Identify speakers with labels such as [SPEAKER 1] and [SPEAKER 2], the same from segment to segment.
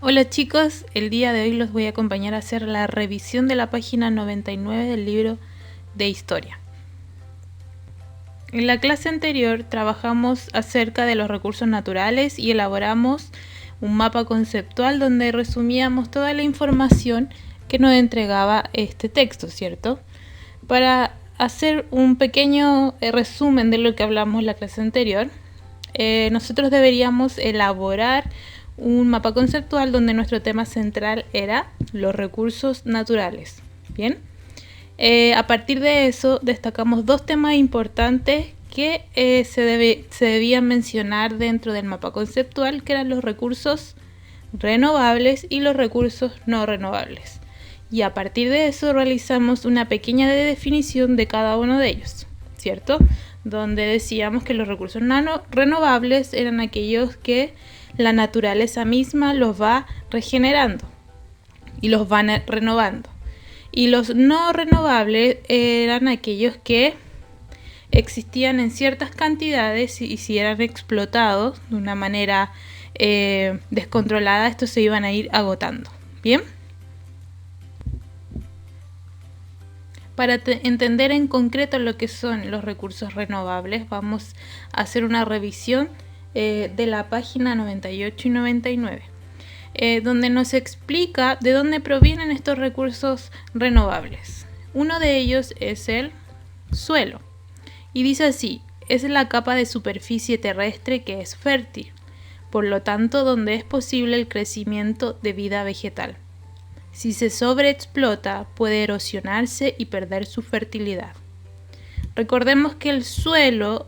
[SPEAKER 1] Hola chicos, el día de hoy los voy a acompañar a hacer la revisión de la página 99 del libro de historia. En la clase anterior trabajamos acerca de los recursos naturales y elaboramos un mapa conceptual donde resumíamos toda la información que nos entregaba este texto, ¿cierto? Para hacer un pequeño resumen de lo que hablamos en la clase anterior, nosotros deberíamos elaborar un mapa conceptual donde nuestro tema central era los recursos naturales. Bien, a partir de eso destacamos dos temas importantes que se debían mencionar dentro del mapa conceptual, que eran los recursos renovables y los recursos no renovables. Y a partir de eso realizamos una pequeña definición de cada uno de ellos, ¿cierto? Donde decíamos que los recursos renovables eran aquellos que la naturaleza misma los va regenerando y los van renovando. Y los no renovables eran aquellos que existían en ciertas cantidades y si eran explotados de una manera descontrolada, estos se iban a ir agotando. ¿Bien? Para entender en concreto lo que son los recursos renovables, vamos a hacer una revisión de la página 98 y 99, donde nos explica de dónde provienen estos recursos renovables. Uno de ellos es el suelo, y dice así: es la capa de superficie terrestre que es fértil, por lo tanto donde es posible el crecimiento de vida vegetal. Si se sobreexplota, puede erosionarse y perder su fertilidad. Recordemos que el suelo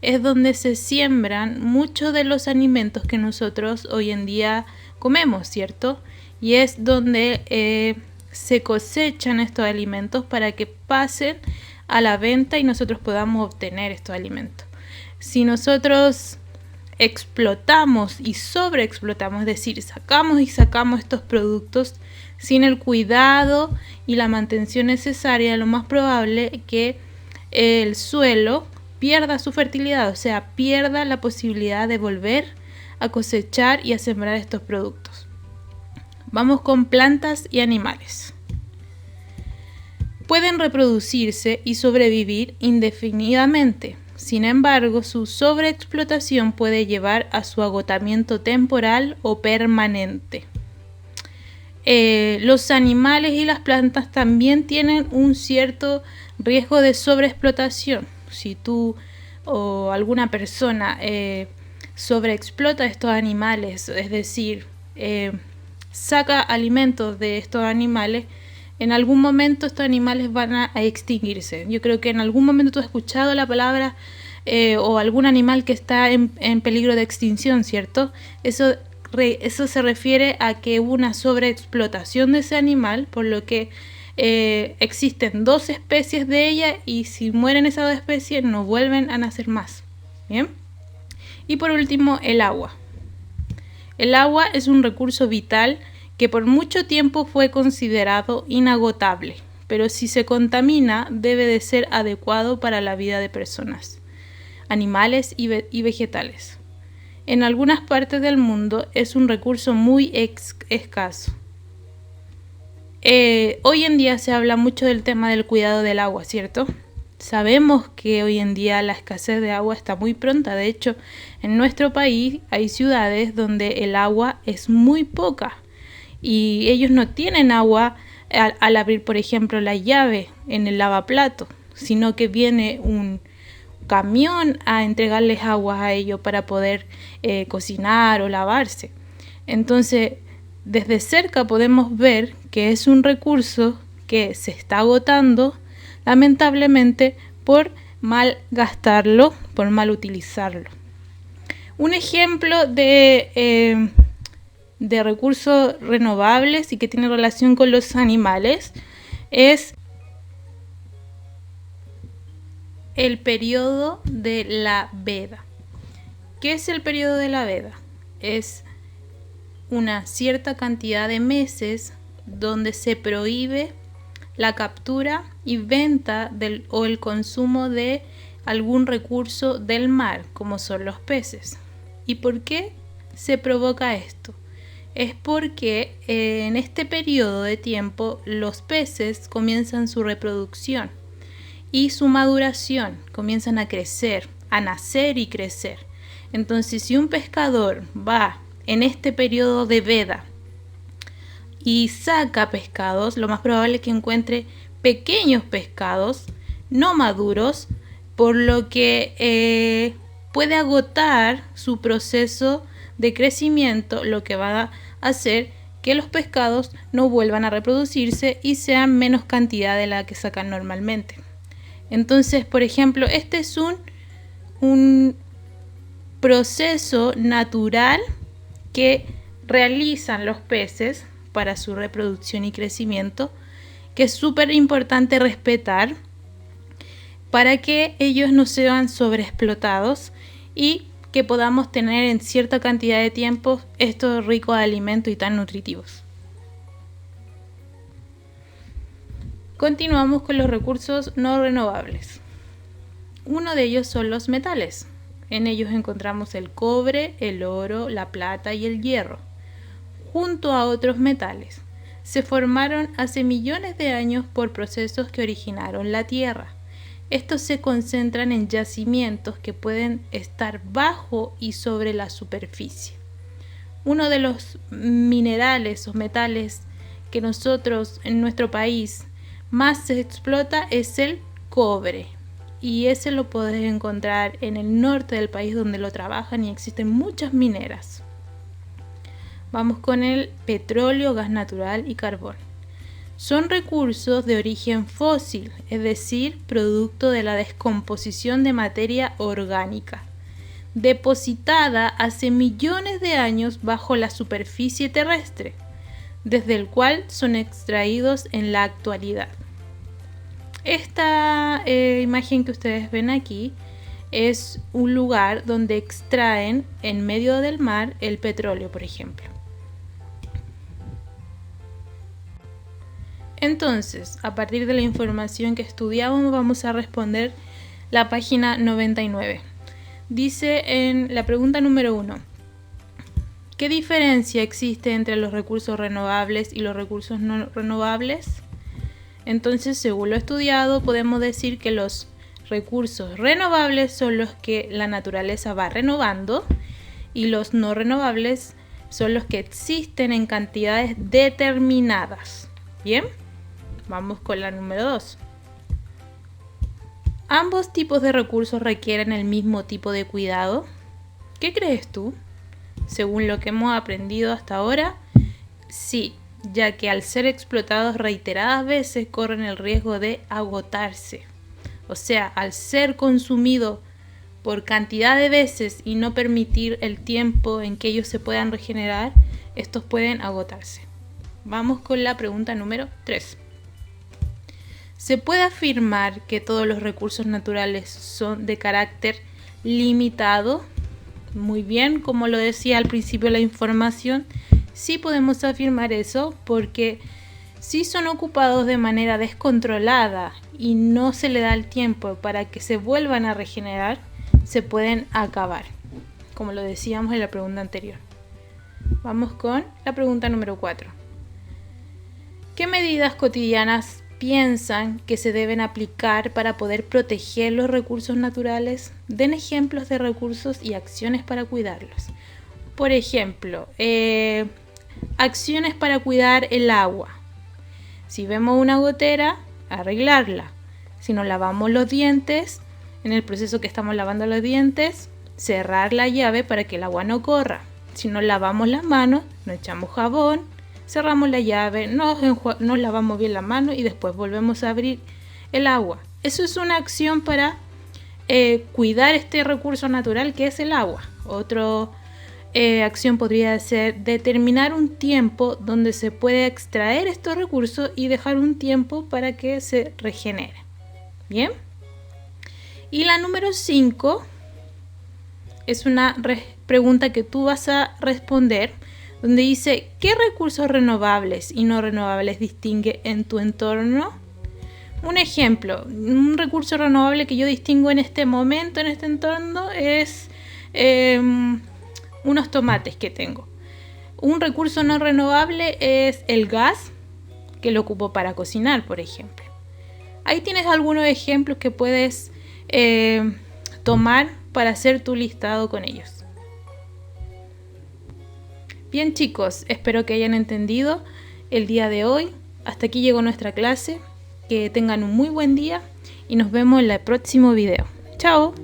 [SPEAKER 1] es donde se siembran muchos de los alimentos que nosotros hoy en día comemos, ¿cierto? Y es donde se cosechan estos alimentos para que pasen a la venta y nosotros podamos obtener estos alimentos. Si nosotros explotamos y sobreexplotamos, es decir, sacamos estos productos sin el cuidado y la mantención necesaria, lo más probable es que el suelo pierda su fertilidad, o sea, pierda la posibilidad de volver a cosechar y a sembrar estos productos. Vamos con plantas y animales. Pueden reproducirse y sobrevivir indefinidamente. Sin embargo, su sobreexplotación puede llevar a su agotamiento temporal o permanente. Los animales y las plantas también tienen un cierto riesgo de sobreexplotación. Si tú o alguna persona sobreexplota estos animales, es decir, saca alimentos de estos animales, en algún momento estos animales van a extinguirse. Yo creo que en algún momento tú has escuchado la palabra o algún animal que está en peligro de extinción, ¿cierto? Eso se refiere a que hubo una sobreexplotación de ese animal, por lo que existen dos especies de ella y si mueren esas dos especies no vuelven a nacer más. ¿Bien? Y por último, el agua. El agua es un recurso vital que por mucho tiempo fue considerado inagotable, pero si se contamina debe de ser adecuado para la vida de personas, animales y vegetales. En algunas partes del mundo es un recurso muy escaso. Hoy en día se habla mucho del tema del cuidado del agua, ¿cierto? Sabemos que hoy en día la escasez de agua está muy pronta. De hecho, en nuestro país hay ciudades donde el agua es muy poca y ellos no tienen agua al abrir, por ejemplo, la llave en el lavaplato, sino que viene un camión a entregarles agua a ellos para poder cocinar o lavarse. Entonces, desde cerca podemos ver que es un recurso que se está agotando, lamentablemente, por mal gastarlo, por mal utilizarlo. Un ejemplo de recursos renovables y que tiene relación con los animales es el periodo de la veda. ¿Qué es el periodo de la veda? Es una cierta cantidad de meses donde se prohíbe la captura y venta o el consumo de algún recurso del mar, como son los peces. ¿Y por qué se provoca esto? es porque en este periodo de tiempo los peces comienzan su reproducción y su maduración, comienzan a crecer, a nacer y crecer. Entonces, si un pescador va en este periodo de veda y saca pescados, lo más probable es que encuentre pequeños pescados no maduros, por lo que puede agotar su proceso de crecimiento, lo que va a hacer que los pescados no vuelvan a reproducirse y sean menos cantidad de la que sacan normalmente. Entonces, por ejemplo, este es un proceso natural que realizan los peces para su reproducción y crecimiento, que es súper importante respetar para que ellos no sean sobreexplotados y que podamos tener en cierta cantidad de tiempo estos ricos alimentos y tan nutritivos. Continuamos con los recursos no renovables. Uno de ellos son los metales. En ellos encontramos el cobre, el oro, la plata y el hierro, junto a otros metales. Se formaron hace millones de años por procesos que originaron la Tierra. Estos se concentran en yacimientos que pueden estar bajo y sobre la superficie. Uno de los minerales o metales que nosotros en nuestro país más se explota es el cobre. Y ese lo podés encontrar en el norte del país, donde lo trabajan y existen muchas mineras. Vamos con el petróleo, gas natural y carbón. Son recursos de origen fósil, es decir, producto de la descomposición de materia orgánica, depositada hace millones de años bajo la superficie terrestre, desde el cual son extraídos en la actualidad. Esta imagen que ustedes ven aquí es un lugar donde extraen en medio del mar el petróleo, por ejemplo. Entonces, a partir de la información que estudiamos, vamos a responder la página 99. Dice en la pregunta número 1, ¿qué diferencia existe entre los recursos renovables y los recursos no renovables? Entonces, según lo estudiado, podemos decir que los recursos renovables son los que la naturaleza va renovando y los no renovables son los que existen en cantidades determinadas. ¿Bien? Vamos con la número 2. ¿Ambos tipos de recursos requieren el mismo tipo de cuidado? ¿Qué crees tú? Según lo que hemos aprendido hasta ahora, sí, ya que al ser explotados reiteradas veces corren el riesgo de agotarse. O sea, al ser consumido por cantidad de veces y no permitir el tiempo en que ellos se puedan regenerar, estos pueden agotarse. Vamos con la pregunta número 3. ¿Se puede afirmar que todos los recursos naturales son de carácter limitado? Muy bien, como lo decía al principio la información, sí podemos afirmar eso, porque si son ocupados de manera descontrolada y no se le da el tiempo para que se vuelvan a regenerar, se pueden acabar, como lo decíamos en la pregunta anterior. Vamos con la pregunta número 4. ¿Qué medidas cotidianas piensan que se deben aplicar para poder proteger los recursos naturales? Den ejemplos de recursos y acciones para cuidarlos. Por ejemplo, acciones para cuidar el agua. Si vemos una gotera, arreglarla. Si nos lavamos los dientes, en el proceso que estamos lavando los dientes, cerrar la llave para que el agua no corra. Si nos lavamos las manos, nos echamos jabón, cerramos la llave, nos lavamos bien la mano y después volvemos a abrir el agua. Eso es una acción para cuidar este recurso natural que es el agua. Otra acción podría ser determinar un tiempo donde se puede extraer estos recursos y dejar un tiempo para que se regenere. ¿Bien? Y la número 5 es una pregunta que tú vas a responder, donde dice, ¿qué recursos renovables y no renovables distingue en tu entorno? Un ejemplo, un recurso renovable que yo distingo en este momento, en este entorno, es unos tomates que tengo. Un recurso no renovable es el gas, que lo ocupo para cocinar, por ejemplo. Ahí tienes algunos ejemplos que puedes tomar para hacer tu listado con ellos. Bien chicos, espero que hayan entendido el día de hoy. Hasta aquí llegó nuestra clase. Que tengan un muy buen día y nos vemos en el próximo video. ¡Chao!